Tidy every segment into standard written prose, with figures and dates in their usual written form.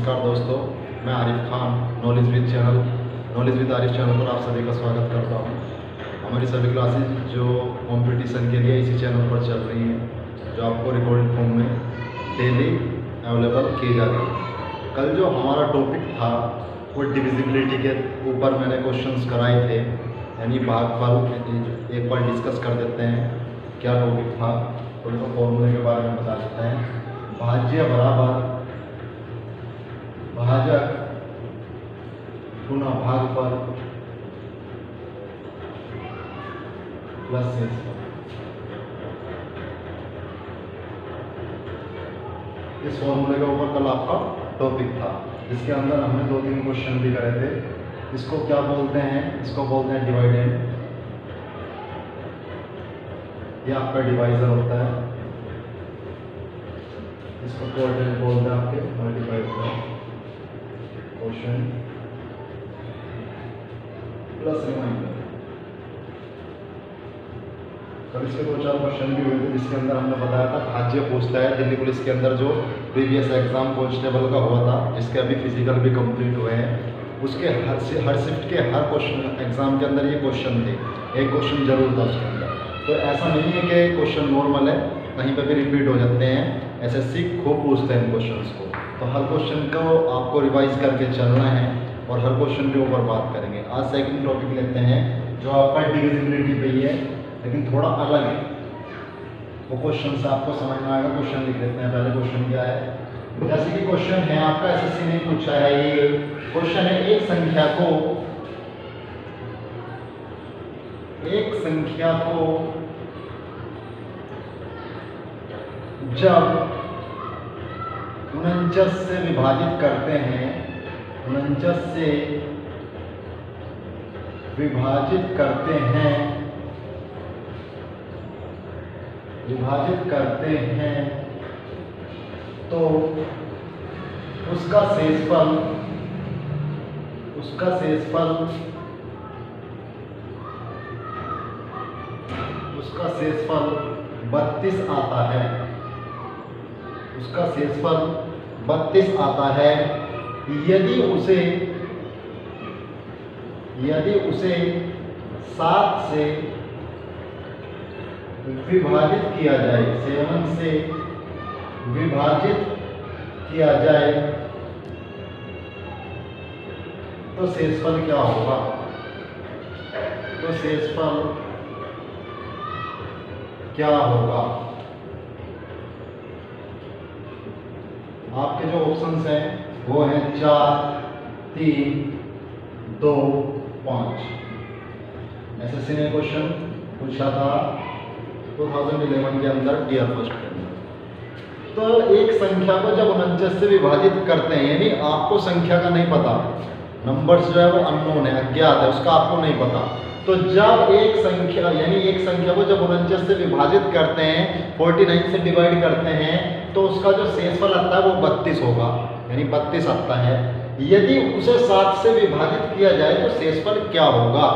नमस्कार दोस्तों, मैं Arif Khan knowledge with Arif channel पर आप सभी का स्वागत करता हूं। हमारी सभी क्लासेस जो कंपटीशन के लिए इसी चैनल पर चल रही हैं, जो आपको रिकॉर्डेड फॉर्म में डेली अवेलेबल की जा रही है। कल जो हमारा टॉपिक था वो डिविजिबिलिटी के ऊपर मैंने क्वेश्चंस कराए थे, यानी भागफल एक बार डिस्कस कर देते हैं। क्या टॉपिक था तो उसको फॉर्मूले के बारे में बता देते हैं। भाज्य बराबर भाजक गुना भागफल प्लस शेषफल। इस फॉर्मूले के ऊपर कल आपका टॉपिक था, जिसके अंदर हमने 2-3 क्वेश्चन भी करे थे। इसको क्या बोलते हैं? इसको बोलते हैं डिवाइडेंड। ये आपका डिवाइजर होता है। इसको कोऑर्डिनेट बोलते हैं आपके मल्टीप्लाई क्वेश्चन प्लस रिमाइंडर। कल इसके 2-4 क्वेश्चन भी हुए थे, जिसके अंदर हमने बताया था भाज्य पूछता है। दिल्ली पुलिस के अंदर जो प्रीवियस एग्जाम कांस्टेबल का हुआ था, जिसके अभी फिजिकल भी कंप्लीट हुए हैं, उसके हर शिफ्ट के हर क्वेश्चन एग्जाम के अंदर ये क्वेश्चन थे। एक क्वेश्चन जरूर था उसके अंदर। तो ऐसा नहीं है कि क्वेश्चन नॉर्मल है, कहीं पर भी रिपीट हो जाते हैं। एसएससी खूब पूछते हैं इन क्वेश्चंस को, तो हर क्वेश्चन को आपको रिवाइज करके चलना है और हर क्वेश्चन के ऊपर बात करेंगे। आज सेकंड टॉपिक लेते हैं, जो आपका डिविजिबिलिटी पे ही है, लेकिन थोड़ा अलग है। वो क्वेश्चन से आपको समझ में आएगा। क्वेश्चन लिख लेते हैं। पहले क्वेश्चन क्या है? जैसे कि क्वेश्चन है आपका, एसएससी ने पूछा है, ये क्वेश्चन है एक संख्या को जब 49 से विभाजित करते हैं, 49 से विभाजित करते हैं तो उसका शेषफल 32 आता है। उसका शेषफल 32 आता है यदि उसे 7 से विभाजित किया जाए, 7 से विभाजित किया जाए तो शेषफल क्या होगा? तो शेषफल क्या होगा? आपके जो ऑप्शंस हैं वो हैं 4, 3, 2, 5। एसएससी ने क्वेश्चन पूछा था 2011 के अंदर टीयर फर्स्ट के अंदर। तो एक संख्या को जब 49 से विभाजित करते हैं, यानी आपको संख्या का नहीं पता, नंबर्स जो है वो अननोन है, अज्ञात है, उसका आपको नहीं पता। तो जब एक संख्या को जब 49 से विभाजित करते हैं, 49 से डिवाइड करते हैं, तो उसका जो शेषफल आता है वो 32 होगा, यानी 32 आता है। यदि उसे 7 से विभाजित किया जाए तो शेषफल क्या होगा?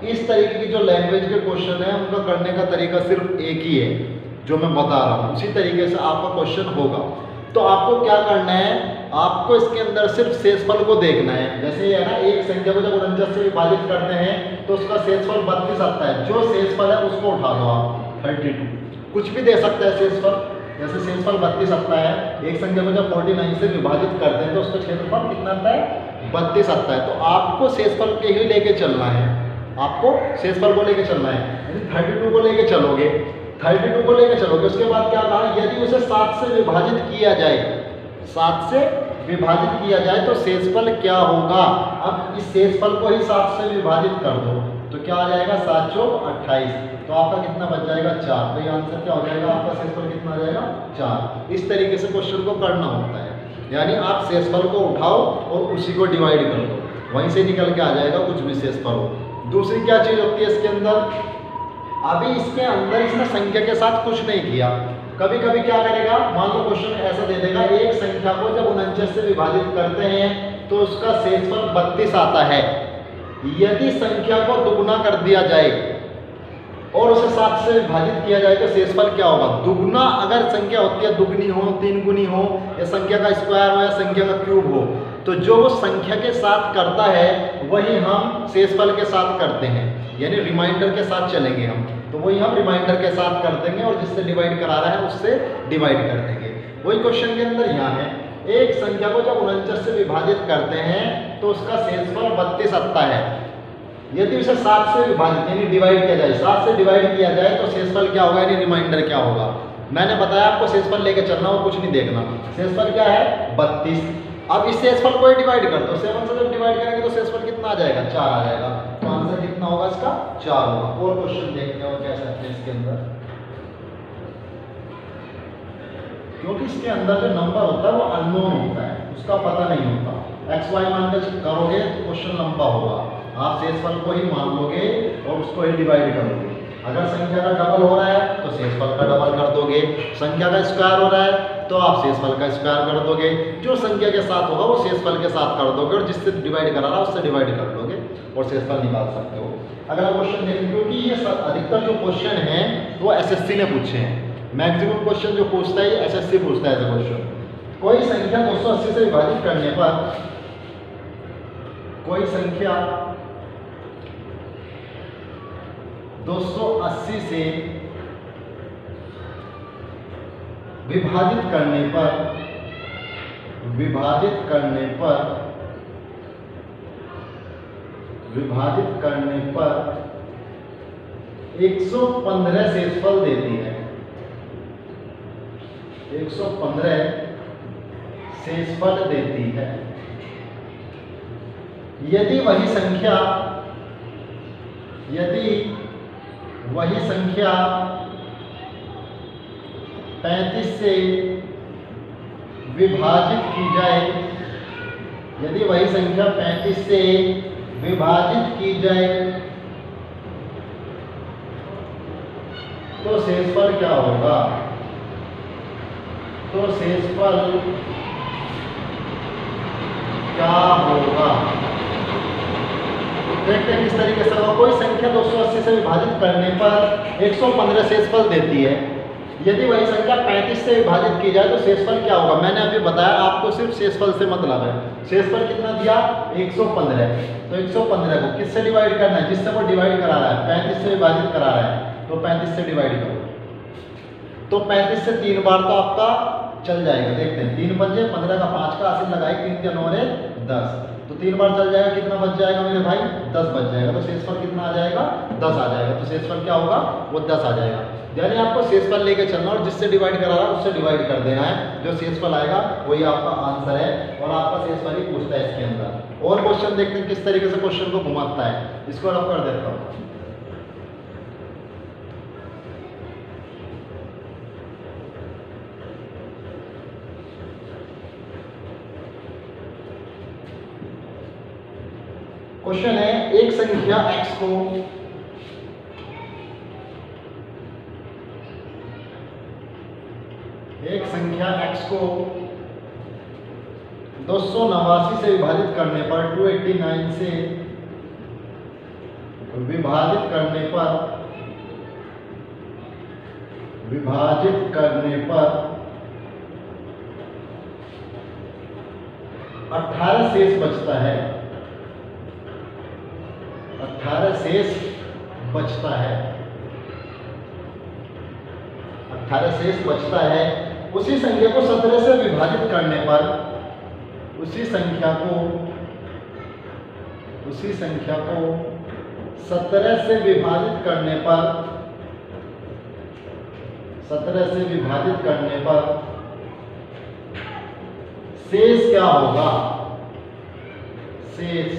इस तरीके की जो लैंग्वेज के क्वेश्चन है, उनका करने का तरीका सिर्फ एक ही है, जो मैं बता रहा हूँ। उसी तरीके से आपका क्वेश्चन होगा। तो आपको क्या करना है? आपको इसके अंदर सिर्फ शेषफल को देखना है। जैसे ये है ना, एक संख्या को जब 49 से विभाजित करते हैं तो उसका शेषफल 32 आता है। जो शेषफल है उसको उठा लो आप, 32, कुछ भी दे सकता है शेषफल। जैसे शेषफल 32 आता है, एक संख्या को जब 49 से विभाजित करते हैं तो उसका क्षेत्रफल कितना आता है? 32 आता है। तो आपको शेषफल के ही लेके चलना है, आपको शेषफल को लेके चलना है। यदि 32 को लेके चलोगे, उसके बाद क्या कहा? यदि उसे 7 से विभाजित किया जाए, 7 से विभाजित किया जाए तो शेषफल क्या होगा? अब इस शेषफल को ही 7 से विभाजित कर दो तो क्या आ जाएगा? 7 चौक 28। तो आपका कितना बच जाएगा? 4। तो ये आंसर क्या हो जाएगा? आपका शेषफल कितना आ जाएगा? 4। इस तरीके से क्वेश्चन को करना होता है, यानी आप शेषफल को उठाओ और उसी को डिवाइड कर दो, वहीं से निकल के आ जाएगा कुछ भी शेषफल हो। दूसरी क्या चीज होती है इसके अंदर? अभी इसके अंदर इसने संख्या के साथ कुछ नहीं किया। कभी कभी क्या करेगा? मान लो क्वेश्चन ऐसा दे देगा, एक संख्या को जब 49 से विभाजित करते हैं तो उसका शेषफल 32 आता है। यदि संख्या को दुगुना कर दिया जाए, और उसे 7 से विभाजित किया जाए तो शेषफल क्या होगा। दुगुना अगर संख्या होती है, दुगनी हो, तीन गुनी हो, या संख्या का स्क्वायर हो, या संख्या का क्यूब हो, तो जो वो संख्या के साथ करता है वही हम शेषफल के साथ करते हैं, यानी रिमाइंडर के साथ चलेंगे हम, तो वही हम रिमाइंडर के साथ कर देंगे और जिससे डिवाइड करा रहा है उससे डिवाइड कर देंगे। वही क्वेश्चन के अंदर यहाँ है, एक संख्या को जब 49 से विभाजित करते हैं तो उसका शेषफल 32 आता है। यदि उसे 7 से विभाजित यानी डिवाइड किया जाए, 7 से डिवाइड किया जाए तो शेषफल क्या होगा, यानी रिमाइंडर क्या होगा। मैंने बताया आपको शेषफल लेके चलना हो, कुछ नहीं देखना। शेषफल क्या है 32। अब इस शेषफल को डिवाइड कर दो, 7 से जब डिवाइड करेंगे तो शेषफल कितना आ जाएगा, 4 आ जाएगा। तो आंसर कितना होगा इसका, 4 होगा। और क्वेश्चन देखते हैं और क्या सकते हैं इसके अंदर, क्योंकि इसके अंदर जो नंबर होता है वो अननोन होता है, उसका पता नहीं होता। एक्स वाई मान कर करोगे तो क्वेश्चन लंबा होगा। आप शेषफल को ही मान लोगे और उसको ही डिवाइड करोगे। अगर संख्या का डबल हो रहा है तो शेषफल का डबल कर दोगे, संख्या का स्क्वायर हो रहा है तो आप शेषफल का स्क्वायर कर दोगे, जो संख्या के साथ होगा वो शेषफल के साथ कर दोगे और जिससे डिवाइड करा रहा है उससे डिवाइड कर दोगे और शेषफल निकाल सकते हो। अगला क्वेश्चन देखें, क्योंकि ये अधिकतर जो क्वेश्चन हैं वो एसएससी ने पूछे हैं। मैक्सिमम क्वेश्चन जो पूछता है ये एसएससी पूछता है ऐसे क्वेश्चन। कोई संख्या 280 से विभाजित करने पर, कोई संख्या 280 से विभाजित करने पर 115 शेषफल देती है। 115 शेषफल देती है। यदि वही संख्या 35 से विभाजित की जाए, यदि वही संख्या 35 से विभाजित की जाए तो शेषफल क्या होगा। तो शेषफल क्या होगा, देखते हैं किस तरीके से होगा। कोई संख्या 280 से विभाजित करने पर 115 शेषफल देती है। यदि वही संख्या 35 से विभाजित की जाए तो शेषफल क्या होगा। मैंने अभी बताया आपको सिर्फ शेषफल से मतलब है। शेषफल कितना दिया 115, तो 115 को किससे डिवाइड करना है, जिससे वो डिवाइड करा रहा है, 35 से विभाजित करा रहा है तो 35 से डिवाइड करो। तो 35 से 3 बार तो आपका चल जाएगा। देखते हैं 3 पंजे 15 का 5 का 80 लगाए, 3 के 9 10, तो 3 बार चल जाएगा। कितना बच जाएगा मेरे भाई, 10 बच जाएगा। तो शेषफल कितना आ जाएगा, 10 आ जाएगा। तो शेषफल क्या होगा, वो 10 आ जाएगा। यानी आपको शेषफल लेके चलना और जिससे डिवाइड करा रहा है उससे डिवाइड कर देना है। जो शेषफल आएगा वही आपका आंसर है और आपका शेषफल ही पूछता है इसके अंदर। और क्वेश्चन देखते हैं किस तरीके से क्वेश्चन को घुमाता है। इसको रफ कर देता हूँ। क्वेश्चन है, एक संख्या x को एक संख्या x को 289 से विभाजित करने पर 289 से विभाजित करने पर 18 शेष बचता है। 18 शेष बचता है। 18 शेष बचता है। उसी संख्या को 17 से विभाजित करने पर, उसी संख्या को 17 से विभाजित करने पर 17 से विभाजित करने पर शेष क्या होगा, शेष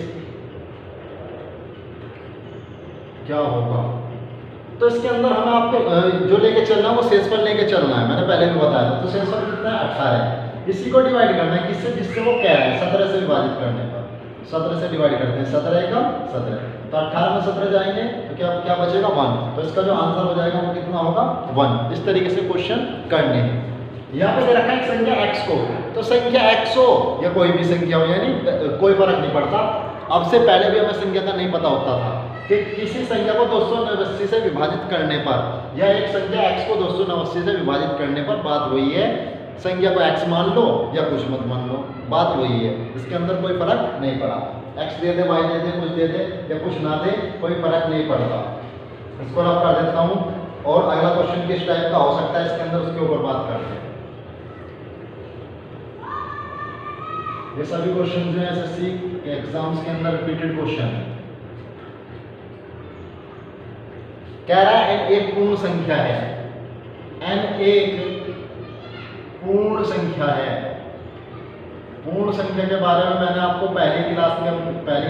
क्या होगा। तो इसके अंदर हमें आपको जो लेके चलना है वो शेषफल लेके चलना है। मैंने पहले भी बताया था। तो शेषफल कितना है 18। इसी को डिवाइड करना है किससे, जिससे वो कह रहा है 17 से विभाजित करने पर। 17 से डिवाइड करते हैं, 17 एकम 17, तो 18 में 17 जाएंगे तो क्या बचेगा 1। तो इसका जो आंसर हो जाएगा वो कितना होगा 1। इस तरीके से क्वेश्चन करने हैं। यहाँ पे दे रखा है संख्या x को, तो संख्या x हो या कोई भी संख्या हो, यानी कोई फर्क नहीं पड़ता। अब से पहले भी हमें संख्या का नहीं पता होता था, कि किसी संख्या को 289 से विभाजित करने पर या एक संख्या x को 289 से विभाजित करने पर बात वही है, संख्या को x मान लो या कुछ मत मान लो, बात वही है, इसके अंदर कोई फर्क नहीं पड़ा। x दे दे, y दे दे, कुछ दे दे या कुछ ना दे, कोई फर्क नहीं पड़ता। इसको रफ कर देता हूँ और अगला क्वेश्चन किस टाइप का हो सकता है इसके अंदर, उसके ऊपर बात करते हैं। ये सभी क्वेश्चन जो है एसएससी के एग्जाम्स के अंदर रिपीटेड क्वेश्चन है। कह रहा है n एक पूर्ण संख्या है, n एक पूर्ण संख्या है। पूर्ण संख्या के बारे में मैंने आपको पहली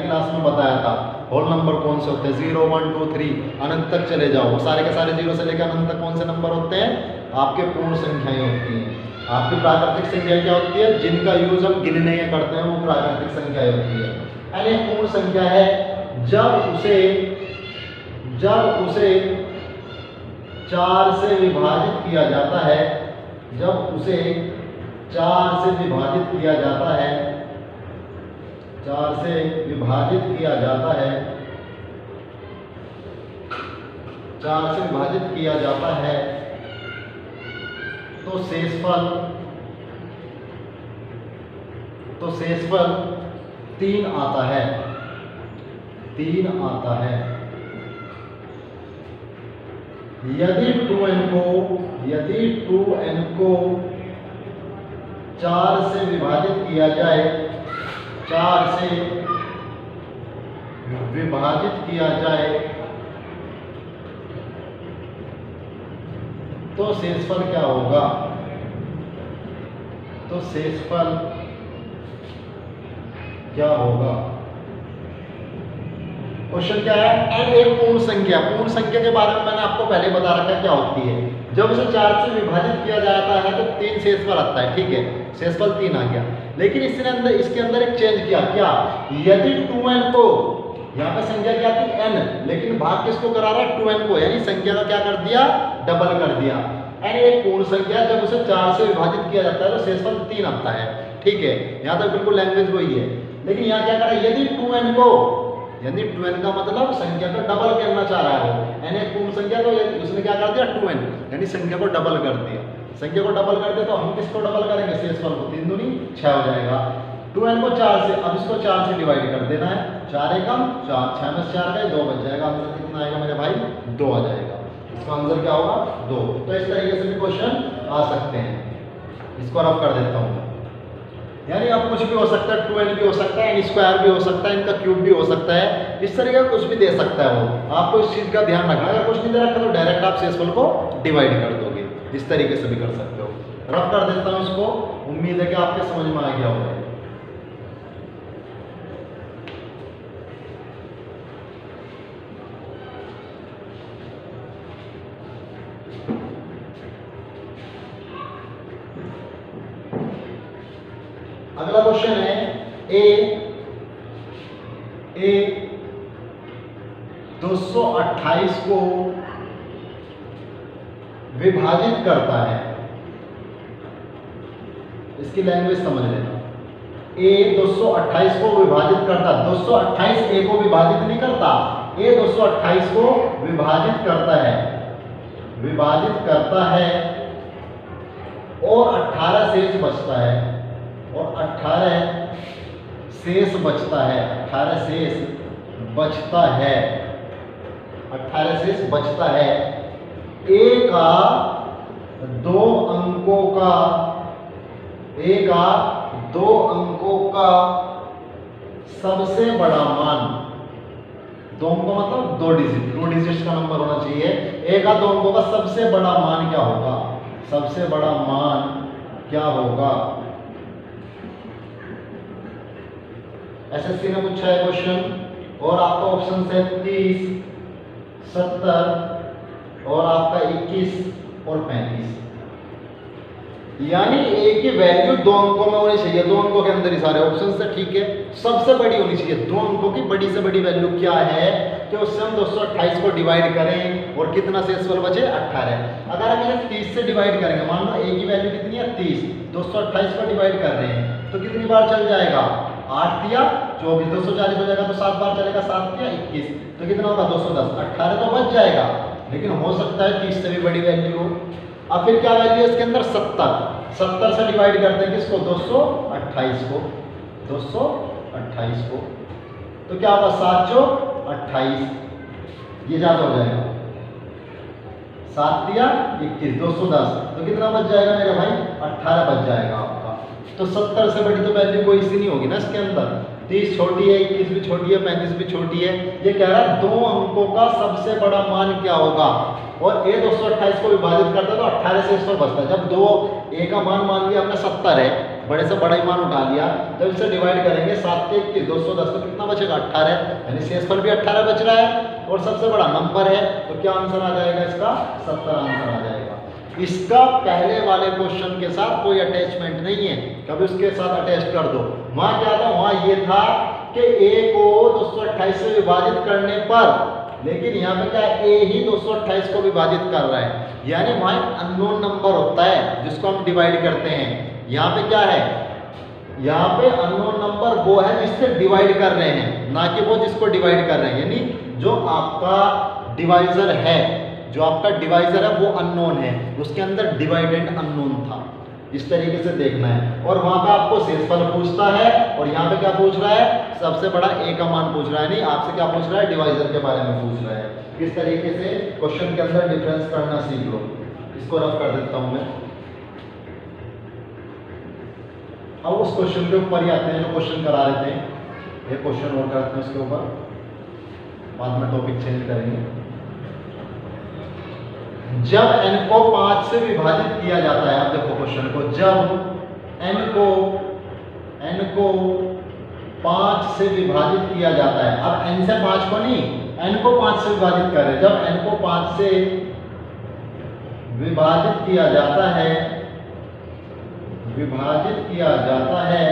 क्लास में बताया था। होल नंबर कौन से होते हैं, 0 1 2 3 अनंत तक चले जाओ, वो सारे के सारे 0 से लेकर अनंत तक कौन से नंबर होते हैं, आपके पूर्ण संख्याएं होती हैं। आपकी प्राकृतिक संख्या क्या होती है, जिनका यूज हम गिनने के करते हैं, वो प्राकृतिक संख्या होती है। यानी एक पूर्ण संख्या है जब उसे 4 से विभाजित किया जाता है, जब उसे 4 से विभाजित किया जाता है, 4 से विभाजित किया जाता है, 4 से विभाजित किया जाता है, तो शेषफल 3 आता है, 3 आता है। यदि 2n को 4 से विभाजित किया जाए, 4 से विभाजित किया जाए तो शेषफल क्या होगा, तो शेषफल क्या होगा। क्वेश्चन क्या है, n एक पूर्ण संख्या। पूर्ण संख्या के बारे में मैंने आपको पहले बता रखा क्या होती है। जब इसे 4 से विभाजित किया जाता है तो 3 शेषफल आता है, ठीक है, शेषफल 3 आ गया। लेकिन इसके अंदर एक चेंज किया, क्या, यदि 2n को, यहाँ पे संख्या क्या थी n, लेकिन भाग किसको करा रहा है, 2n को, यानी संख्या का क्या कर दिया, डबल कर दिया। n एक पूर्ण संख्या, जब उसे 4 से विभाजित किया जाता है तो शेषफल 3 आता है, ठीक है, यहाँ तक बिल्कुल लैंग्वेज वही है। लेकिन यहाँ क्या करा, यदि 2n को, यदि 2n का मतलब संख्या को डबल करना चाह रहा है वो, n एक पूर्ण संख्या, तो उसने क्या कर दिया 2n, यानी संख्या को डबल कर दिया। संख्या को डबल कर दिया तो हम किसको डबल करेंगे, शेषफल को, 3 दूनी 6 हो जाएगा। 2n को 4 से, अब इसको 4 से डिवाइड कर देना है, 4 एकम 4, 6 में 4 गए, 2 बच जाएगा। आंसर कितना आएगा मेरे भाई, 2 आ जाएगा। इसका आंसर क्या होगा, 2। तो इस तरीके से भी क्वेश्चन आ सकते हैं। इसको रफ कर देता हूँ, यानी अब कुछ भी हो सकता है, 2n भी हो सकता है, n स्क्वायर भी हो सकता है, इनका क्यूब भी हो सकता है, इस तरीके का कुछ भी दे सकता है वो। आपको इस चीज़ का ध्यान रखना है, अगर कुछ नहीं दे रखा तो डायरेक्ट आप शेषफल को डिवाइड कर दोगे, इस तरीके से भी कर सकते हो। रफ कर देता हूँ इसको, उम्मीद है कि आपके समझ में आ गया होगा। अगला क्वेश्चन है, ए 228 को विभाजित करता है। इसकी लैंग्वेज समझ लेना। a 228 को विभाजित करता, 228 a को विभाजित नहीं करता, a 228 को विभाजित करता है, विभाजित करता है और 18 शेष बचता है, और 18 शेष बचता है, 18 शेष बचता है, 18 शेष बचता है। a का 2 अंकों का, a का 2 अंकों का सबसे बड़ा मान, 2 अंकों मतलब 2 डिजिट का नंबर होना चाहिए। a का 2 अंकों का सबसे बड़ा मान क्या होगा, सबसे बड़ा मान क्या होगा। एसएससी ने पूछा है क्वेश्चन, और आपका ऑप्शन है 30, 70 और आपका 21 और 35। यानी a की वैल्यू 2 अंकों में होनी चाहिए, 2 अंकों के अंदर ही सारे ऑप्शन से, ठीक है, सबसे बड़ी होनी चाहिए। 2 अंकों की बड़ी से बड़ी वैल्यू क्या है कि उससे हम 228 को डिवाइड करें और कितना शेषफल बचे, 18। अगर हम इसे 30 से डिवाइड करेंगे, मान लो a की वैल्यू कितनी है 30, 228 को डिवाइड कर रहे हैं तो कितनी बार चल जाएगा, 8 या 24, 240 हो जाएगा तो 7 बार चलेगा, 7 या 21। तो कितना होगा 210, 18 तो बच जाएगा, लेकिन हो सकता है 30 से भी बड़ी वैल्यू हो। अब फिर क्या वैल्यू है इसके अंदर 70 से डिवाइड करते हैं किसको 228 को, 228 को, तो क्या होगा 7 चौक 28, ये ज्यादा हो जाएगा, 7 दिया 21, 210, तो कितना बच जाएगा मेरे भाई 18 बच जाएगा आपका। तो 70 से बड़ी तो वैल्यू कोई सी नहीं होगी ना इसके अंदर, 30 छोटी है, 21 भी छोटी है, 35 भी छोटी है। ये कह रहा है 2 अंकों का सबसे बड़ा मान क्या होगा, और a 228 को विभाजित करता है तो 18 से 100 बचता है। जब a का मान मान लिया हमने 70 है, बड़े से बड़ा ही मान उठा लिया, जब इसे डिवाइड करेंगे 7 के 21, 210, तो कितना बचेगा 18, यानी शेषफल भी 18 बच रहा है और सबसे बड़ा नंबर है, तो क्या आंसर आ जाएगा इसका 70 आंसर आ जाएगा। इसका पहले वाले क्वेश्चन के साथ कोई अटैचमेंट नहीं है, कभी उसके साथ अटैच कर दो। वहां क्या था, वहां ये था कि a को 228 से विभाजित करने पर, लेकिन यहाँ पे क्या है a ही 228 को विभाजित कर रहा है, यानी वहां एक अननोन नंबर होता है जिसको हम डिवाइड करते हैं। यहाँ पे क्या है, यहाँ पे अननोन नंबर वो है जिससे डिवाइड कर रहे हैं, ना कि वो जिसको डिवाइड कर रहे हैं, यानी जो आपका डिवाइजर है, जो आपका डिवाइजर है वो अननोन है, उसके अंदर डिवाइडेंड अननोन था, इस तरीके से देखना है। और वहां पे आपको शेषफल पूछता है, और यहाँ पे क्या पूछ रहा है, सबसे बड़ा a का मान पूछ रहा है, नहीं आपसे क्या पूछ रहा है, डिवाइजर के बारे में पूछ रहा है। इस तरीके से क्वेश्चन के अंदर डिफरेंस करना सीख लो। इसको रफ कर देता हूं मैं। अब उस क्वेश्चन के ऊपर ही आते हैं जो क्वेश्चन करा रहे थे, ये क्वेश्चन और करते हैं उसके ऊपर, बाद में टॉपिक चेंज करेंगे। जब n को 5 से विभाजित किया जाता है, आप देखो क्वेश्चन को, जब n को 5 से विभाजित किया जाता है, अब n से 5 को नहीं, n को 5 से विभाजित कर रहे हैं, जब n को 5 से विभाजित किया जाता है, विभाजित किया जाता है,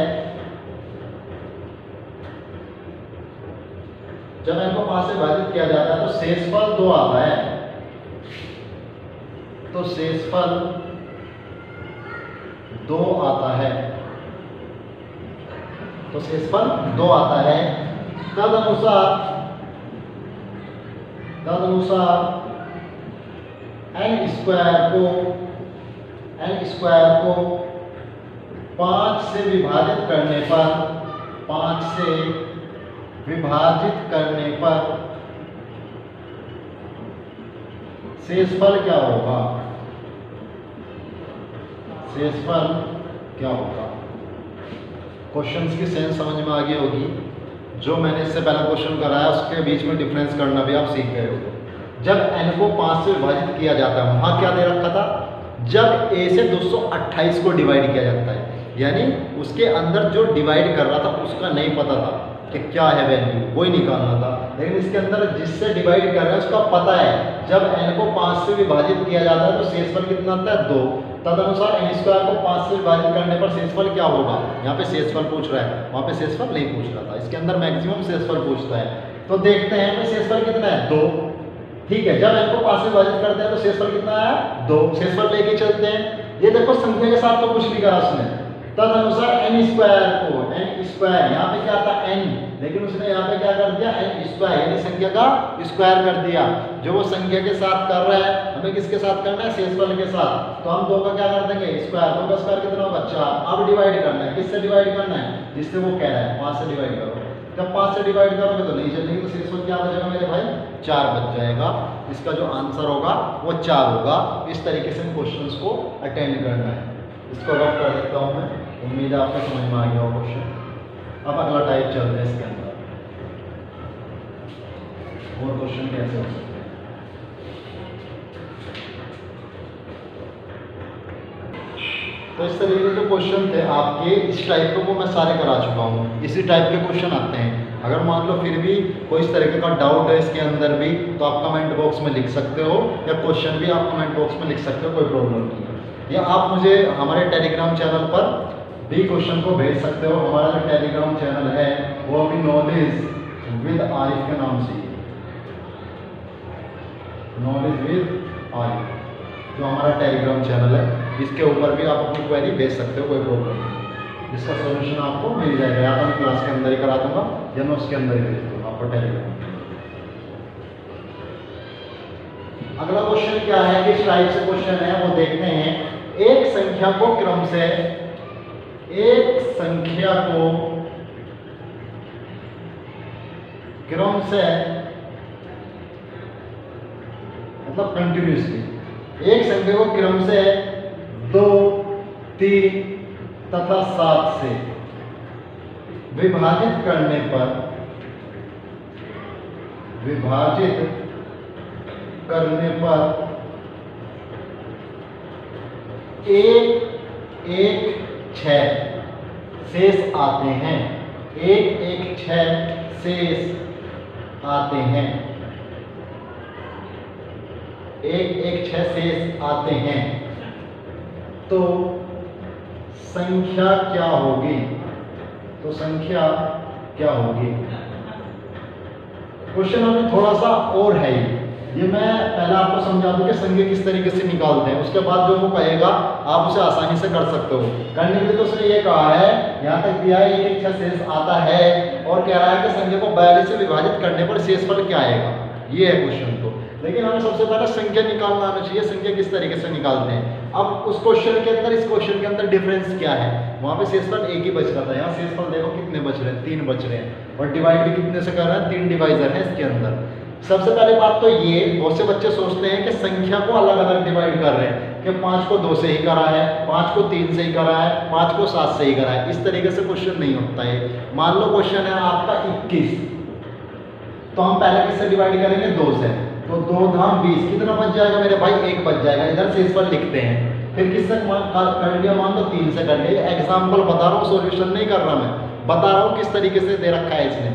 जब n को 5 से विभाजित किया जाता है तो शेषफल 2 आता है, तो शेषफल 2 आता है, तो शेषफल 2 आता है। तदनुसार n स्क्वायर को 5 से विभाजित करने पर, 5 से विभाजित करने पर शेषफल क्या होगा, शेषफल क्या होगा। क्वेश्चंस की सेंस समझ में आ गई होगी, जो मैंने इससे पहला क्वेश्चन कराया उसके बीच में डिफरेंस करना भी आप सीख गए हो। जब n को 5 से विभाजित किया जाता है, वहां क्या दे रखा था, जब a से 228 को डिवाइड किया जाता है, यानी उसके अंदर जो डिवाइड कर रहा था उसका नहीं पता था कि क्या है वैल्यू, वही निकालना था। लेकिन इसके अंदर जिससे डिवाइड कर रहे हैं उसका पता है, जब n को 5 से विभाजित किया जाता है तो शेषफल कितना आता है 2। तदनुसार n स्क्वायर को 5 से विभाजित करने पर शेषफल क्या होगा, यहाँ पे शेषफल पूछ रहा है, वहाँ पे शेषफल नहीं पूछ रहा था, इसके अंदर मैक्सिमम शेषफल पूछता है। तो देखते हैं शेषफल कितना है 2, ठीक है। जब n को 5 से विभाजित करते हैं तो शेषफल कितना आया 2, शेषफल लेके चलते हैं। ये देखो संख्या के साथ तो कुछ नहीं करा उसने, तदनुसार n स्क्वायर को, n स्क्वायर यहाँ पे क्या था n, लेकिन उसने यहाँ पे क्या कर दिया n स्क्वायर, यानी संख्या का स्क्वायर कर दिया। जो वो संख्या के साथ कर रहा है, हमें किसके साथ करना है, शेषफल के साथ, तो हम 2 का क्या कर देंगे स्क्वायर, 2 का स्क्वायर कितना होगा 4। अब डिवाइड करना है, किससे डिवाइड करना है, जिससे वो कह रहा है 5 से डिवाइड करो। जब 5 से डिवाइड करोगे तो नहीं चलेगी, तो शेषफल क्या बचेगा मेरे भाई 4 बच जाएगा। इसका जो आंसर होगा वो 4 होगा। इस तरीके से क्वेश्चंस को अटेंड करना है। इसको रफ कर देता हूँ मैं, उम्मीद है आपको समझ में आ गया हो क्वेश्चन। अब अगला टाइप चलते हैं इसके अंदर, और क्वेश्चन कैसे हो सकते हैं। तो इस तरीके के क्वेश्चन थे आपके, इस टाइप के वो मैं सारे करा चुका हूँ। इसी टाइप के क्वेश्चन आते हैं। अगर मान लो फिर भी कोई इस तरीके का डाउट है इसके अंदर भी, तो आप कमेंट बॉक्स में लिख सकते हो, या क्वेश्चन भी आप कमेंट बॉक्स में लिख सकते हो, कोई प्रॉब्लम नहीं है। या आप मुझे हमारे टेलीग्राम चैनल पर भी क्वेश्चन को भेज सकते हो। हमारा जो टेलीग्राम चैनल है वो अभी नॉलेज विद आरिफ के नाम से, नॉलेज विद आरिफ जो हमारा टेलीग्राम चैनल है, इसके ऊपर भी आप अपनी क्वेरी भेज सकते हो, कोई प्रॉब्लम नहीं। इसका सोल्यूशन आपको मिल जाएगा, या तो मैं क्लास के अंदर ही करा दूंगा या मैं उसके अंदर ही भेज दूंगा आपको टेलीग्राम। अगला क्वेश्चन क्या है, किस टाइप से क्वेश्चन है वो देखते हैं। एक संख्या को क्रम से मतलब कंटिन्यूसली एक संख्या को क्रम से 2, 3 तथा 7 से विभाजित करने पर एक 6 शेष आते हैं। 6 शेष आते हैं। 6 आते हैं। तो संख्या क्या होगी? क्वेश्चन हमें थोड़ा सा और है ये मैं पहले आपको समझा दूं कि संख्या किस तरीके से निकालते हैं, उसके बाद जो वो कहेगा आप उसे आसानी से कर सकते हो। करने के लिए तो उसने ये कहा है, यहाँ तक दिया है 1 6 शेष आता है और कह रहा है कि संख्या को 42 से विभाजित करने पर शेषफल क्या आएगा, ये है क्वेश्चन। तो लेकिन हमें सबसे पहले संख्या निकालना आना चाहिए, संख्या किस तरीके से निकालते हैं। अब उस क्वेश्चन के अंदर इस क्वेश्चन के अंदर डिफरेंस क्या है, वहाँ पे शेषफल 1 ही बच रहा था, यहाँ शेषफल देखो कितने बच रहे हैं, 3 बच रहे हैं और डिवाइड भी कितने से कर रहे हैं, 3 डिवाइजर है इसके अंदर। सबसे पहले बात तो ये, बहुत से बच्चे सोचते हैं कि संख्या को अलग अलग डिवाइड कर रहे हैं कि 5 को 2 से ही करा है, 5 को 3 से ही करा है, 5 को 7 से ही करा है। इस तरीके से क्वेश्चन नहीं होता है। मान लो क्वेश्चन है आपका 21, तो हम पहले किससे डिवाइड करेंगे, 2 से। तो 2 धाम 20 कितना बच जाएगा मेरे भाई, 1 बच जाएगा। इधर शेषफल लिखते हैं, फिर किससे कर लिया, मान लो 3 से कर लिया। एग्जाम्पल बता रहा हूँ, सॉल्यूशन नहीं कर रहा मैं, बता रहा हूँ किस तरीके से दे रखा है इसने।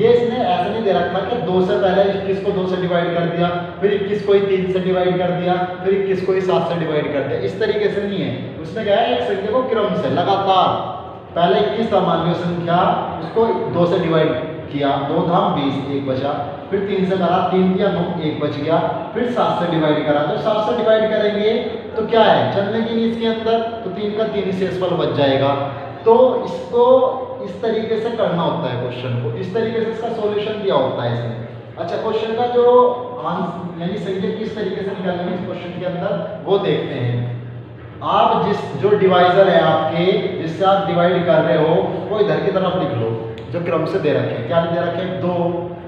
ये इसने ऐसा नहीं दे रखा कि 2 से पहले 21 को 2 से डिवाइड कर दिया, फिर 21 को ही 3 से डिवाइड कर दिया, फिर 21 को ही 7 से डिवाइड कर दिया। इस तरीके से नहीं है। उसने कहा है एक संख्या को क्रम से लगातार, पहले 21 था मान लो संख्या, उसको 2 से डिवाइड किया, 2 धाम 20, 1 बचा, फिर 3 से करा, 3 दिया 9, 1 बच गया, फिर 7 से डिवाइड करा। तो 7 से डिवाइड करेंगे तो क्या है, चलने की नहीं इसके अंदर, तो 3 का 3 ही शेषफल बच जाएगा। तो इसको इस तरीके से करना होता है क्वेश्चन को, इस तरीके से इसका सॉल्यूशन दिया होता है इसमें। अच्छा, क्वेश्चन का जो आंसर यानी संख्या किस तरीके से निकालेंगे इस क्वेश्चन के अंदर वो देखते हैं। आप जो डिवाइजर है आपके, जिससे आप डिवाइड कर रहे हो, वो इधर की तरफ लिख लो, जो क्रम से दे रखे हैं। क्या दे रखे हैं, 2,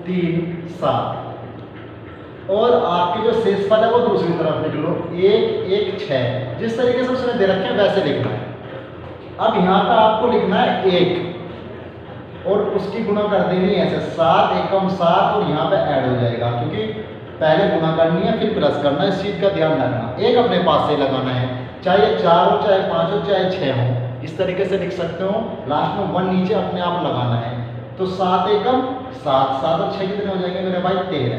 3, 7। और आपके जो शेषफल है वो दूसरी तरफ लिख लो, 1 6। जिस तरीके से उसने दे रखे हैं वैसे लिखना है। अब यहाँ का आपको लिखना है 1 और उसकी गुणा कर देनी है ऐसे, 7 एकम 7 और यहाँ पे ऐड हो जाएगा, क्योंकि पहले गुणा करनी है फिर प्लस करना है। इस चीज का ध्यान रखना। 1 अपने पास से लगाना है, चाहे 4 हो, चाहे 5 हो, चाहे 6 हो, इस तरीके से लिख सकते हो। लास्ट में 1 नीचे अपने आप लगाना है। तो 7 एकम 7, 7 और 6 कितने हो जाएंगे मेरे भाई, 13।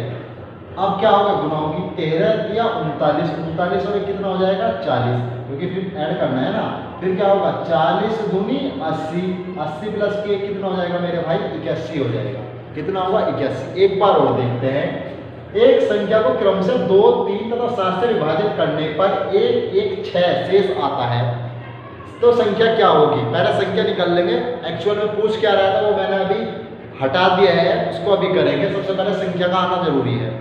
अब क्या होगा, गुणा होगी, 13 या 39, 39 और कितना हो जाएगा, 40, क्योंकि फिर ऐड करना है ना। फिर क्या होगा, 40 दूनी 80, 80 प्लस के कितना हो जाएगा मेरे भाई, 81 हो जाएगा। कितना होगा, 81। एक बार और देखते हैं। एक संख्या को क्रम से 2, 3 तथा 7 से विभाजित करने पर 1 6 शेष आता है, तो संख्या क्या होगी। पहले संख्या निकाल लेंगे। एक्चुअल में पूछ क्या रहा था वो मैंने अभी हटा दिया है, उसको अभी करेंगे। सबसे पहले संख्या का आना जरूरी है।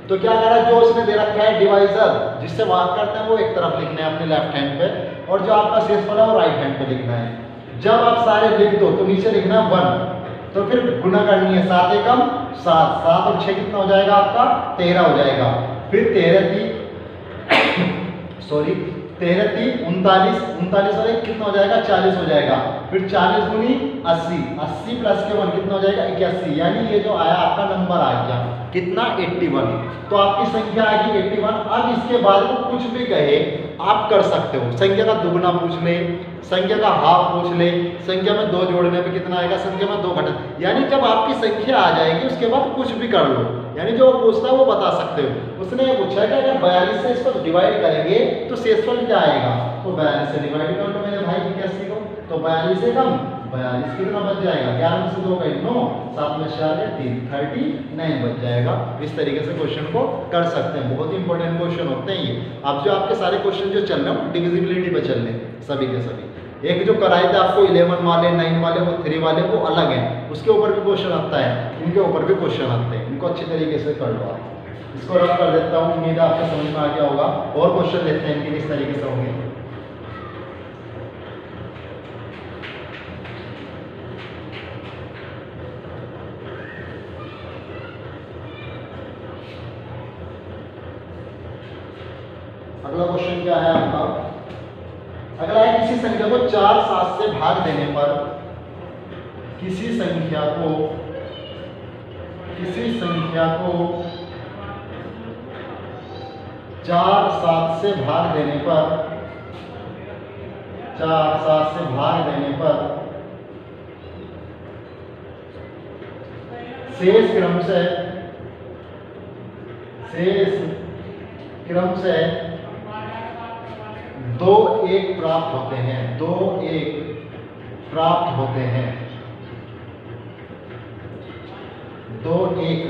तो क्या कह रहा है, जो उसने दे रखा है डिवाइजर, जिससे भाग करते हैं, वो एक तरफ लिखना है अपने लेफ्ट हैंड पे, और जो आपका शेषफल है वो राइट हैंड पे लिखना है। जब आप सारे लिख दो तो नीचे लिखना 1, तो फिर गुणा करनी है, 7 एकम 7, 7 और 6 कितना हो जाएगा आपका, 13 हो जाएगा। फिर 13 3 39, 39 और 1 कितना हो जाएगा, 40 हो जाएगा। फिर 40 दूनी 80, 80 प्लस के 1 कितना हो जाएगा, 81। यानी ये जो आया आपका नंबर आ गया कितना, 81। तो आपकी संख्या आ गई 81। अब इसके बाद वो कुछ भी कहे आप कर सकते हो। संख्या का दुगुना पूछ ले, संख्या का हाफ पूछ ले, संख्या में 2 जोड़ने पे कितना आएगा, संख्या में 2 घटा, यानी जब आपकी संख्या आ जाएगी उसके बाद कुछ भी कर लो, यानी जो पूछता है वो बता सकते हो। उसने ये पूछा कि अगर 42 से इसको डिवाइड करेंगे तो शेषफल क्या आएगा, तो 42 से डिवाइड कर लो मेरे भाई 81 को, तो 42 से कम 42 कितना बच जाएगा, 11 से 2 गए 9, 7 में 4 है 3, 39 बच जाएगा। इस तरीके से क्वेश्चन को कर सकते हैं। बहुत इंपॉर्टेंट क्वेश्चन होते हैं ये। अब जो आपके सारे क्वेश्चन जो चल रहे हैं डिविजिबिलिटी पे चल रहे हैं सभी के सभी। एक जो कराए थे आपको 11 वाले, 9 वाले, वो 3 वाले, वो अलग है, उसके ऊपर भी क्वेश्चन आता है, इनके ऊपर भी क्वेश्चन आते हैं। इनको अच्छी तरीके से कर लो आप। इसको रफ कर देता हूँ, उम्मीद है आपको समझ में आ गया होगा। और क्वेश्चन लेते हैं कि किस तरीके से होंगे। अगला क्वेश्चन क्या है आपका? अगला है किसी संख्या को 4 7 से भाग देने पर किसी संख्या को 4 7 से भाग देने पर 4 7 से भाग देने पर शेष क्रम से 2 1 प्राप्त होते हैं, 2 1 प्राप्त होते हैं, 2 1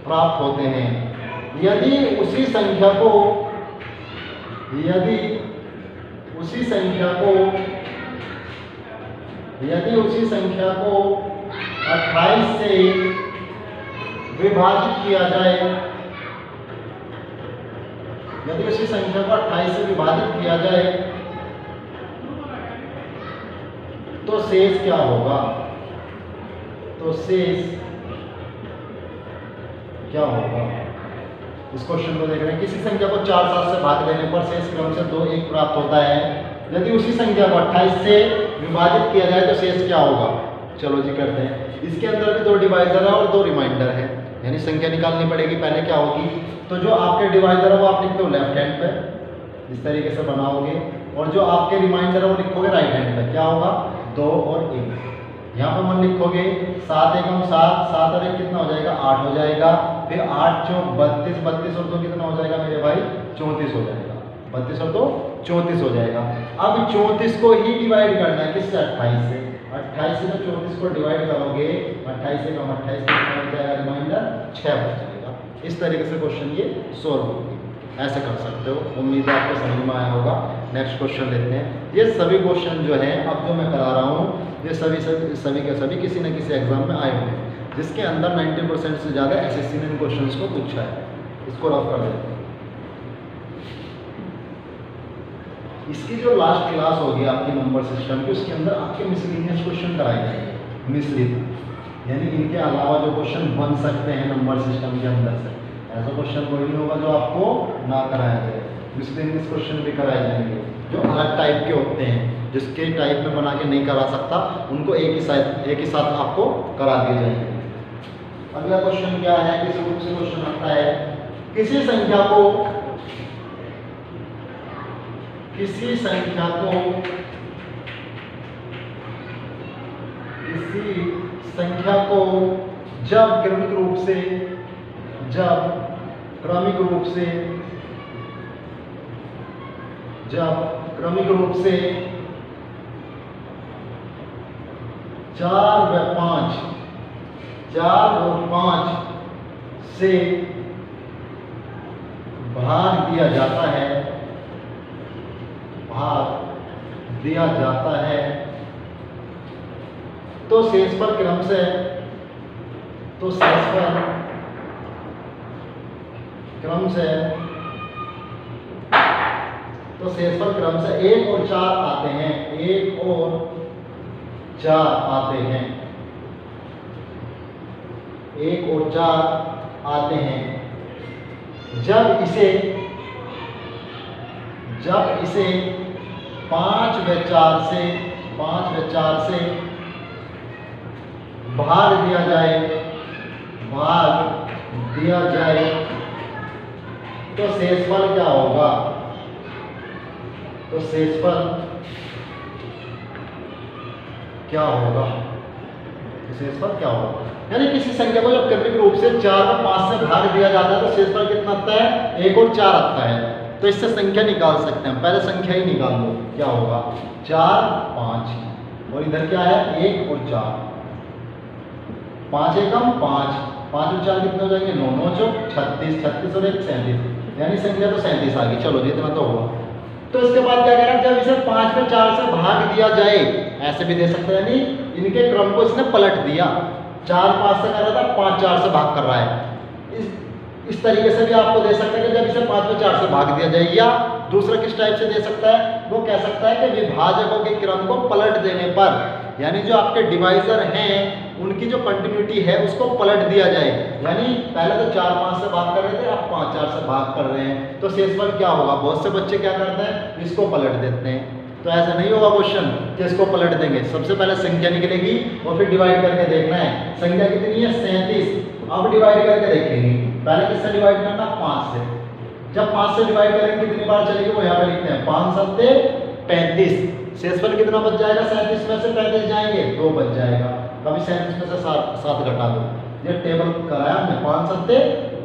प्राप्त होते हैं यदि उसी संख्या को 28 से विभाजित किया जाए, यदि उसी संख्या को 28 से विभाजित किया जाए तो शेष क्या होगा? तो शेष क्या होगा? इस क्वेश्चन को देख रहे हैं। किसी संख्या को 4 7 से भाग देने पर शेष क्रम से 2 1 प्राप्त होता है यदि उसी संख्या को 28 से विभाजित किया जाए तो शेष क्या होगा? चलो जी करते हैं। इसके अंदर भी 2 डिवाइजर है और 2 रिमाइंडर है, यानी संख्या निकालनी पड़ेगी। पहले क्या होगी? तो जो आपके डिवाइजर है वो आप लिखते हो लेफ्ट हैंड पे, इस तरीके से बनाओगे, और जो आपके रिमाइंडर है वो लिखोगे राइट हैंड पे। क्या होगा? 2 और 1। यहाँ पर मन लिखोगे 7 एकम 7, 7 और 1 कितना हो जाएगा? 8 हो जाएगा। फिर 8 चौक 32, 32 और 2 कितना हो जाएगा मेरे भाई? 34 हो जाएगा। 32 और 2 34 हो जाएगा। अब 34 को ही डिवाइड करना है किससे? 28 से। 28 से तो 34 को डिवाइड करोगे, 28 से कम 28 कितना हो जाएगा? रिमाइंडर 6 हो जाएगा। इस तरीके से क्वेश्चन ये सॉल्व होगी, ऐसे कर सकते हो। उम्मीद है आपको समझ में आया होगा। नेक्स्ट क्वेश्चन लेते हैं। ये सभी क्वेश्चन जो हैं अब जो मैं करा रहा हूँ ये सभी के सभी किसी न किसी एग्जाम में आए हुए हैं, जिसके अंदर 90% से ज़्यादा एसएससी ने इन क्वेश्चंस को पूछा है। इसको रफ कर देते हैं। इसकी जो लास्ट क्लास होगी आपकी नंबर सिस्टम की, उसके अंदर आपके मिसलिनियस क्वेश्चन कराए जाएंगे, मिश्रित, यानी इनके अलावा जो क्वेश्चन बन सकते हैं नंबर सिस्टम के अंदर से, ऐसा क्वेश्चन कोई नहीं होगा जो आपको ना कराया जाए। मिसलिनियस क्वेश्चन भी कराए जाएंगे जो अलग टाइप के होते हैं, जिसके टाइप में बना के नहीं करा सकता उनको एक ही साथ आपको करा दिए जाएंगे। अगला क्वेश्चन क्या है? किस रूप से क्वेश्चन आता है? किसी संख्या को जब क्रमिक रूप से 4 और 5 से भाग दिया जाता है तो शेषफल क्रम से 1 और 4 आते हैं, 1 और 4 आते हैं, 1 और 4 आते हैं। जब इसे 5 व 4 से भाग दिया जाए तो शेषफल क्या होगा? यानी किसी संख्या को जब क्रमिक रूप से 4 और 5 से भाग दिया जाता है तो शेषफल कितना आता है? 1 और 4 आता है। तो इससे संख्या निकाल सकते हैं। पहले संख्या ही निकाल लो, क्या होगा? 4 5 और इधर क्या है? 1 और 4, 5 एकम 5, 5 और 4 कितने हो जाएंगे? 9 9 चौक 36, 36 और 1 37, यानी संख्या तो 37 आ गई। चलो जितना तो हुआ। तो इसके बाद क्या करें? जब इसे 5 में 4 से भाग दिया जाए, ऐसे भी दे सकते हैं, यानी इनके क्रम को इसने पलट दिया। 4 5 से कर रहा था, 5 4 से भाग कर रहा है। इस तरीके से भी आपको दे सकता है कि जब इसे 5 में 4 से भाग दिया जाए, या दूसरा किस टाइप से दे सकता है, वो कह सकता है कि विभाजकों के क्रम को पलट देने पर, यानी जो आपके डिवाइजर हैं उनकी जो कंटिन्यूटी है उसको पलट दिया जाए। यानी पहले तो 4 5 से भाग कर रहे थे, अब 5 4 से भाग कर रहे हैं, तो शेषफल क्या होगा? बहुत से बच्चे क्या करते हैं, इसको पलट देते हैं। तो ऐसा नहीं होगा क्वेश्चन कि इसको पलट देंगे। सबसे पहले संख्या निकलेगी और फिर डिवाइड करके देखना है। संख्या कितनी है? 37। अब डिवाइड करके देखेंगे। पहले किससे डिवाइड करना? 5 से। जब 5 से डिवाइड करेंगे कितनी बार चलेगी वो यहाँ पे लिखते हैं, 5 सत्ते 35। शेषफल कितना बच जाएगा? 37 में से 35 जाएंगे 2 बच जाएगा। कभी 37 में से 7 घटा दो, ये टेबल कराया हमने, 5 सत्ते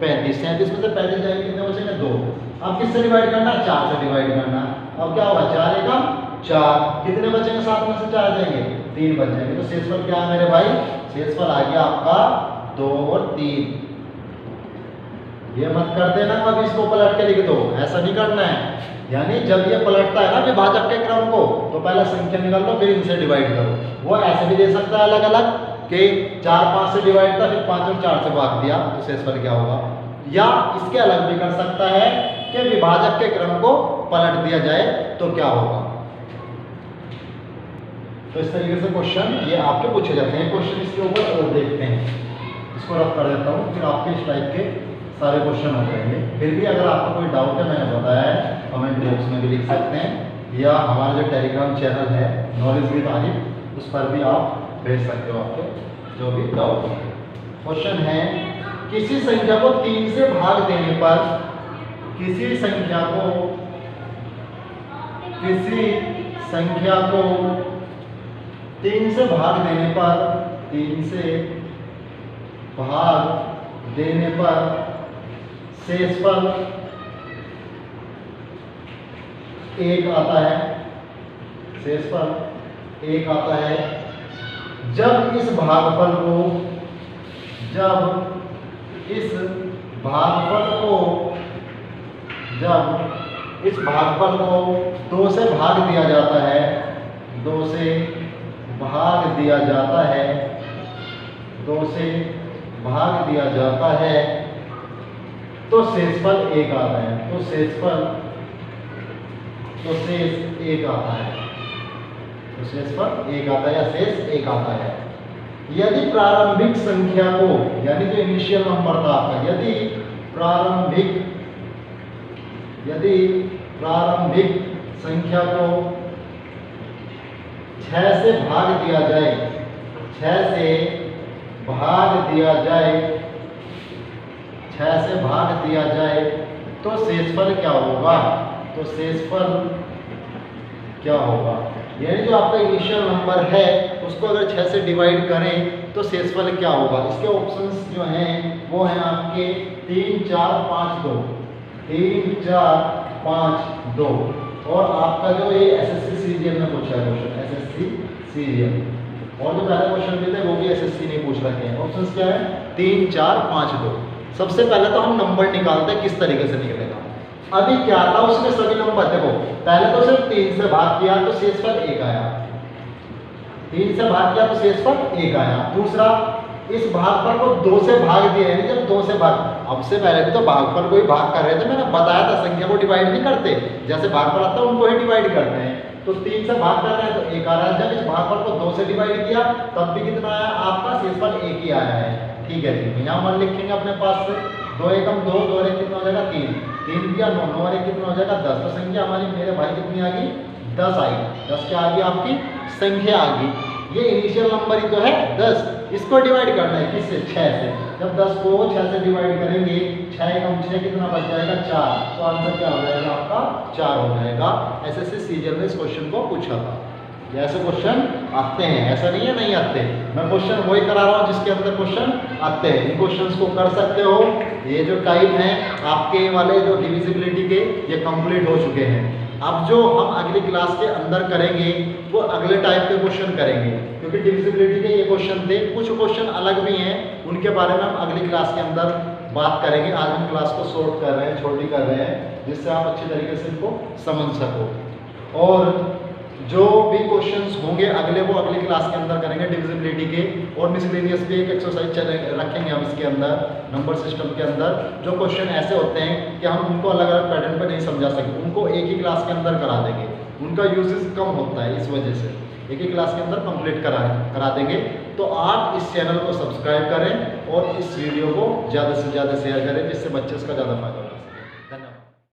35। 37 में से 35 जाएंगे, कितने बचेंगे? 2। अब किससे डिवाइड करना? 4 से डिवाइड करना। अब क्या होगा? 4 एकम 4, कितने बचेंगे? 7 में से 4 जाएंगे 3 बच जाएंगे। तो शेषफल क्या है मेरे भाई? शेषफल आ गया आपका 2 और 3। ये मत कर देना कभी इसको पलट के लिख दो, ऐसा नहीं करना है। यानी जब ये पलटता है ना विभाजक के क्रम को, तो पहले संख्या निकाल लो फिर इनसे डिवाइड करो। वो ऐसे भी दे सकता है अलग अलग कि 4 5 से डिवाइड था, फिर 5 और 4 से भाग दिया, तो शेषफल क्या होगा? या इसके अलग भी कर सकता है कि विभाजक के क्रम को पलट दिया जाए तो क्या होगा। तो इस तरीके से क्वेश्चन ये आपके पूछे जाते हैं। क्वेश्चन इसके ऊपर और देखते हैं, इसको रफ कर देता हूँ, फिर आपके इस टाइप के सारे क्वेश्चन हो जाएंगे। फिर भी अगर आपको कोई डाउट है, मैंने बताया है, कमेंट बॉक्स में भी लिख सकते हैं, या हमारा जो टेलीग्राम चैनल है नॉलेज विद आरिफ, उस पर भी आप भेज सकते हो आपके जो भी डाउट है। क्वेश्चन है, किसी संख्या को 3 से भाग देने पर, किसी संख्या को 3 से भाग देने पर, 3 से भाग देने पर शेषफल 1 आता है। शेषफल 1 आता है जब इस भागफल को 2 से भाग दिया जाता है, 2 से भाग दिया जाता है, तो शेषफल 1 आता है। तो शेष 1 आता है। तो शेषफल 1 आता है या शेष 1 आता है। यदि प्रारंभिक संख्या को, यानी जो इनिशियल नंबर था आपका, यदि प्रारंभिक संख्या को 6 से भाग दिया जाए, 6 से भाग दिया जाए, तो शेषफल क्या होगा? तो शेषफल क्या होगा? यानी जो आपका इनिशियल नंबर है उसको अगर 6 से डिवाइड करें तो शेषफल क्या होगा? इसके ऑप्शंस जो हैं वो हैं आपके 3 4 5 2, 3 4 5 2। और आपका जो ये एसएससी सीरियल में पूछा है क्वेश्चन, एसएससी सीरियल, और जो पहले क्वेश्चन भी थे वो भी एसएससी नहीं पूछ रखे हैं। ऑप्शंस क्या है? 3 4 5 2। सबसे पहले तो हम नंबर निकालते हैं, किस तरीके से निकलेगा। अभी क्या था उसमें सभी नंबर, देखो पहले तो सिर्फ 3 से भाग किया तो शेषफल 1 आया, 3 से भाग किया तो शेषफल 1 आया। दूसरा, इस भागफल को 2 से भाग दिया, यानी जब 2 से भाग, अब से पहले भी तो भागफल को ही भाग कर रहे थे, मैंने बताया था संख्या को डिवाइड नहीं करते, जैसे भागफल आता है उनको ही डिवाइड करते हैं। तो 3 से भाग कर रहे हैं तो 1 आ रहा है। जब इस भागफल को 2 से डिवाइड किया तब भी कितना आया? आपका शेषफल 1 ही आया है। ठीक है जी, यहाँ मान लिखेंगे अपने पास से 2 एकम 2, 2 और 1 कितना हो जाएगा? 3, 3 दिया 9, 9 और 1 कितना हो जाएगा? 10। तो संख्या हमारी मेरे भाई कितनी आ गई? 10 आई। 10 क्या आ गई? आपकी संख्या आ गई। ये इनिशियल नंबर ही तो है 10, इसको डिवाइड करना है किससे? 6 से। जब 10 को 6 से डिवाइड करेंगे, 6 एकम 6 कितना बच जाएगा? 4। तो आंसर क्या हो जाएगा आपका? 4 हो जाएगा। एसएससी सीरियल में इस क्वेश्चन को पूछा था। ऐसे क्वेश्चन आते हैं, ऐसा नहीं है नहीं आते। मैं क्वेश्चन वही करा रहा हूँ जिसके अंदर क्वेश्चन आते हैं। इन क्वेश्चंस को कर सकते हो। ये जो टाइप हैं आपके वाले जो डिविजिबिलिटी के, ये कंप्लीट हो चुके हैं। अब जो हम अगली क्लास के अंदर करेंगे वो अगले टाइप के क्वेश्चन करेंगे, क्योंकि डिविजिबिलिटी के ये क्वेश्चन थे, कुछ क्वेश्चन अलग भी हैं, उनके बारे में हम अगली क्लास के अंदर बात करेंगे। आज हम क्लास को शॉर्ट कर रहे हैं, छोटी कर रहे हैं, जिससे आप अच्छी तरीके से इनको समझ सको। और जो भी क्वेश्चंस होंगे अगले वो अगली क्लास के अंदर करेंगे डिविजिबिलिटी के, और मिसलेनियस भी एक एक्सरसाइज रखेंगे हम इसके अंदर नंबर सिस्टम के अंदर। जो क्वेश्चन ऐसे होते हैं कि हम उनको अलग अलग पैटर्न पर नहीं समझा सकते, उनको एक ही क्लास के अंदर करा देंगे, उनका यूजेस कम होता है, इस वजह से एक ही क्लास के अंदर कंप्लीट करा देंगे। तो आप इस चैनल को सब्सक्राइब करें और इस वीडियो को ज़्यादा से ज़्यादा शेयर करें, जिससे बच्चे उसका ज़्यादा फायदा हो।